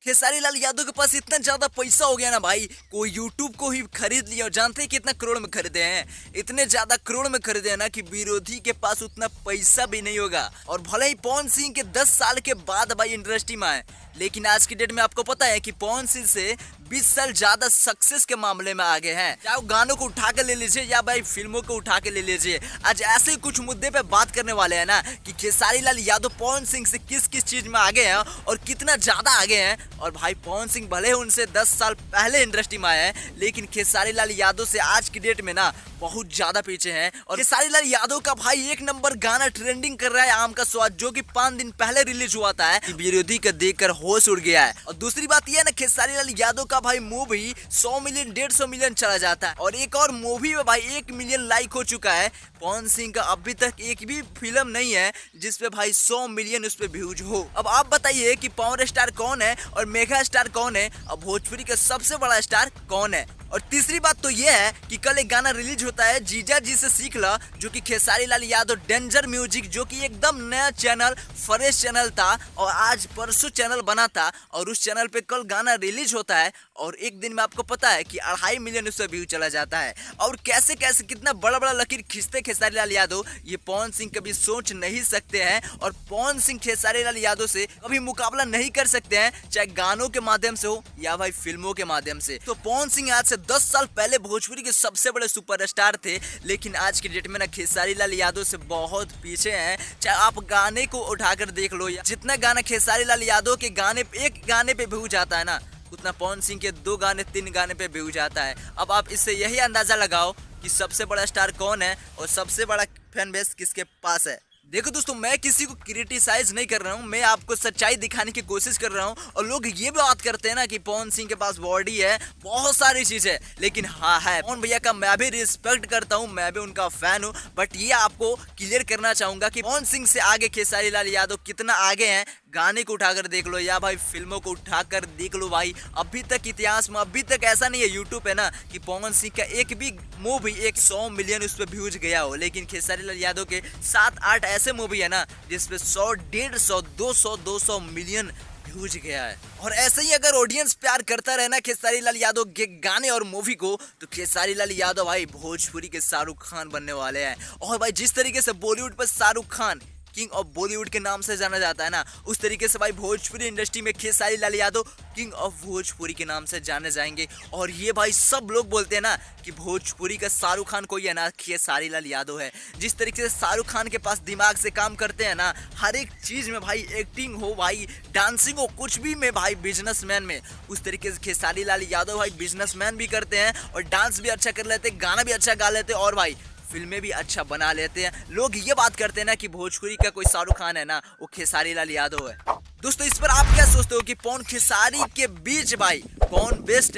खेसारी लाल यादव के पास इतना ज्यादा पैसा हो गया ना भाई, कोई यूट्यूब को ही खरीद लिया। और जानते हैं कितना करोड़ में खरीदे हैं? इतने ज्यादा करोड़ में खरीदे हैं ना कि विरोधी के पास उतना पैसा भी नहीं होगा। और भले ही पवन सिंह के 10 साल के बाद भाई इंडस्ट्री में आए, लेकिन आज की डेट में आपको पता है कि पवन सिंह से 20 साल ज्यादा सक्सेस के मामले में आगे हैं। चाहे वो गानों को उठा के ले लीजिए या भाई फिल्मों को उठा के ले लीजिए। आज ऐसे कुछ मुद्दे पे बात करने वाले हैं ना कि खेसारी लाल यादव पवन सिंह से किस किस चीज में आगे हैं और कितना ज्यादा आगे हैं। और भाई पवन सिंह भले ही उनसे 10 साल पहले इंडस्ट्री में आए हैं, लेकिन खेसारी लाल यादव से आज की डेट में ना बहुत ज्यादा पीछे हैं। और खेसारी लाल यादव का भाई एक नंबर गाना ट्रेंडिंग कर रहा है, आम का स्वाद, जो कि 5 दिन पहले रिलीज हुआ था कि विरोधी का देखकर होश उड़ गया है। और दूसरी बात यह है ना, खेसारी लाल यादव का भाई मूवी 100 मिलियन 150 मिलियन चला जाता है। और एक और मूवी में भाई 1 मिलियन लाइक हो चुका है। पवन सिंह का अभी तक एक भी फिल्म नहीं है जिसपे भाई 100 मिलियन उस पे व्यूज हो। अब आप बताइए कि पावर स्टार कौन है और मेगा स्टार कौन है और भोजपुरी का सबसे बड़ा स्टार कौन है? और तीसरी बात तो यह है कि कल एक गाना रिलीज होता है जीजा जी से सीख ला, जो कि खेसारी लाल यादव डेंजर म्यूजिक, जो कि एकदम नया चैनल, फ्रेश चैनल था और आज परसों चैनल बना था। और उस चैनल पे कल गाना रिलीज होता है और एक दिन में आपको पता है कि 2.5 मिलियन उससे व्यू चला जाता है। और कैसे कैसे कितना बड़ा बड़ा लकीर खींचते खेसारी लाल यादव, ये पवन सिंह कभी सोच नहीं सकते हैं। और पवन सिंह खेसारी लाल यादव से कभी मुकाबला नहीं कर सकते हैं, चाहे गानों के माध्यम से हो या भाई फिल्मों के माध्यम से। तो पवन सिंह आज से 10 साल पहले भोजपुरी के सबसे बड़े सुपरस्टार थे, लेकिन आज की डेट में ना खेसारी लाल यादव से बहुत पीछे हैं। चाहे आप गाने को उठाकर देख लो, या जितना गाना खेसारी लाल यादव के गाने एक गाने पे व्यू जाता है ना, उतना पवन सिंह के 2 गाने 3 गाने पे व्यू जाता है। अब आप इससे यही अंदाजा लगाओ कि सबसे बड़ा स्टार कौन है और सबसे बड़ा फैन बेस किसके पास है। देखो दोस्तों, मैं किसी को क्रिटिसाइज नहीं कर रहा हूँ, मैं आपको सच्चाई दिखाने की कोशिश कर रहा हूँ। और लोग ये बात करते हैं ना कि पवन सिंह के पास बॉडी है, बहुत सारी चीज है, लेकिन हाँ है। पवन भैया का मैं भी रिस्पेक्ट करता हूँ, मैं भी उनका फैन हूँ, बट ये आपको क्लियर करना चाहूंगा कि पवन सिंह से आगे खेसारी लाल यादव कितना आगे हैं। गाने को उठाकर देख लो या भाई फिल्मों को उठाकर देख लो भाई, अभी तक इतिहास में अभी तक ऐसा नहीं है यूट्यूब पे ना कि पवन सिंह का एक भी मूवी 100 मिलियन उस पर व्यूज गया हो। लेकिन खेसारी लाल यादव के 7-8 ऐसे मूवी है ना जिसपे 100, 150, 200 मिलियन व्यूज गया है। और ऐसे ही अगर ऑडियंस प्यार करता रहे ना खेसारी लाल यादव के गाने और मूवी को, तो खेसारी लाल यादव भाई भोजपुरी के शाहरुख खान बनने वाले हैं। और भाई जिस तरीके से बॉलीवुड पर शाहरुख खान किंग ऑफ बॉलीवुड के नाम से जाना जाता है ना, उस तरीके से भाई भोजपुरी इंडस्ट्री में खेसारी लाल यादव किंग ऑफ भोजपुरी के नाम से जाने जाएंगे। और ये भाई सब लोग बोलते हैं ना कि भोजपुरी का शाहरुख खान कोई है ना, खेसारी लाल यादव है। जिस तरीके से शाहरुख खान के पास दिमाग से काम करते हैं ना, हर एक चीज में भाई, एक्टिंग हो भाई, डांसिंग हो, कुछ भी में भाई, बिजनेसमैन में, उस तरीके से खेसारी लाल यादव भाई बिजनेसमैन भी करते हैं और डांस भी अच्छा कर लेते हैं, गाना भी अच्छा गा लेते हैं और भाई फिल्में भी अच्छा बना लेते हैं। लोग ये बात करते हैं ना कि भोजपुरी का कोई शाहरुख खान है ना, वो खेसारी लाल यादव है। दोस्तों, इस पर आप क्या सोचते हो कि कौन खेसारी के बीच भाई कौन बेस्ट